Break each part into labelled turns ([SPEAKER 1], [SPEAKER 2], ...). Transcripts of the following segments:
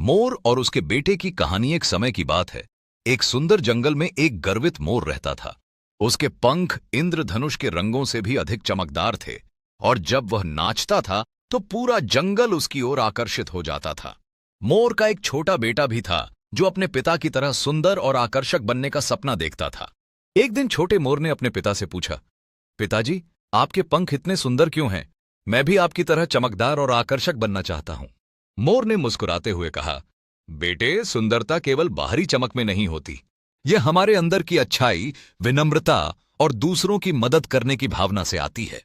[SPEAKER 1] मोर और उसके बेटे की कहानी। एक समय की बात है। एक सुंदर जंगल में एक गर्वित मोर रहता था। उसके पंख इंद्रधनुष के रंगों से भी अधिक चमकदार थे और जब वह नाचता था तो पूरा जंगल उसकी ओर आकर्षित हो जाता था। मोर का एक छोटा बेटा भी था जो अपने पिता की तरह सुंदर और आकर्षक बनने का सपना देखता था। एक दिन छोटे मोर ने अपने पिता से पूछा, पिताजी, आपके पंख इतने सुंदर क्यों हैं? मैं भी आपकी तरह चमकदार और आकर्षक बनना चाहता हूं। मोर ने मुस्कुराते हुए कहा, बेटे, सुंदरता केवल बाहरी चमक में नहीं होती। यह हमारे अंदर की अच्छाई, विनम्रता और दूसरों की मदद करने की भावना से आती है।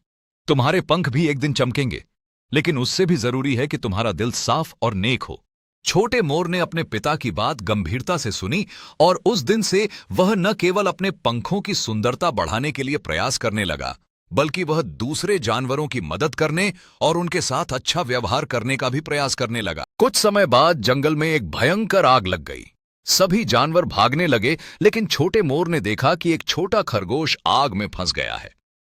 [SPEAKER 1] तुम्हारे पंख भी एक दिन चमकेंगे, लेकिन उससे भी जरूरी है कि तुम्हारा दिल साफ और नेक हो। छोटे मोर ने अपने पिता की बात गंभीरता से सुनी और उस दिन से वह न केवल अपने पंखों की सुंदरता बढ़ाने के लिए प्रयास करने लगा, बल्कि वह दूसरे जानवरों की मदद करने और उनके साथ अच्छा व्यवहार करने का भी प्रयास करने लगा। कुछ समय बाद जंगल में एक भयंकर आग लग गई। सभी जानवर भागने लगे, लेकिन छोटे मोर ने देखा कि एक छोटा खरगोश आग में फंस गया है।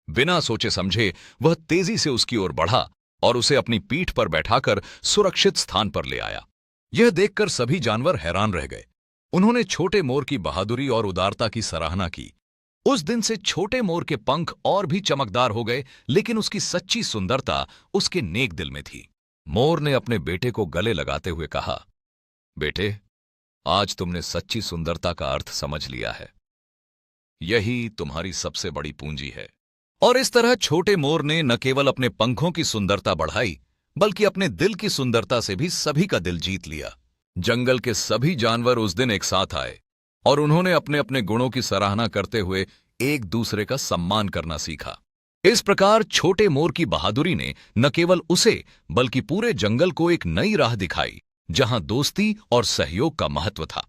[SPEAKER 1] बिना सोचे समझे वह तेजी से उसकी ओर बढ़ा और उसे अपनी पीठ पर बैठाकर सुरक्षित स्थान पर ले आया। यह देखकर सभी जानवर हैरान रह गए। उन्होंने छोटे मोर की बहादुरी और उदारता की सराहना की। उस दिन से छोटे मोर के पंख और भी चमकदार हो गए, लेकिन उसकी सच्ची सुंदरता उसके नेक दिल में थी। मोर ने अपने बेटे को गले लगाते हुए कहा, बेटे, आज तुमने सच्ची सुंदरता का अर्थ समझ लिया है। यही तुम्हारी सबसे बड़ी पूंजी है। और इस तरह छोटे मोर ने न केवल अपने पंखों की सुंदरता बढ़ाई, बल्कि अपने दिल की सुंदरता से भी सभी का दिल जीत लिया। जंगल के सभी जानवर उस दिन एक साथ आए और उन्होंने अपने अपने गुणों की सराहना करते हुए एक दूसरे का सम्मान करना सीखा। इस प्रकार छोटे मोर की बहादुरी ने न केवल उसे बल्कि पूरे जंगल को एक नई राह दिखाई, जहां दोस्ती और सहयोग का महत्व था।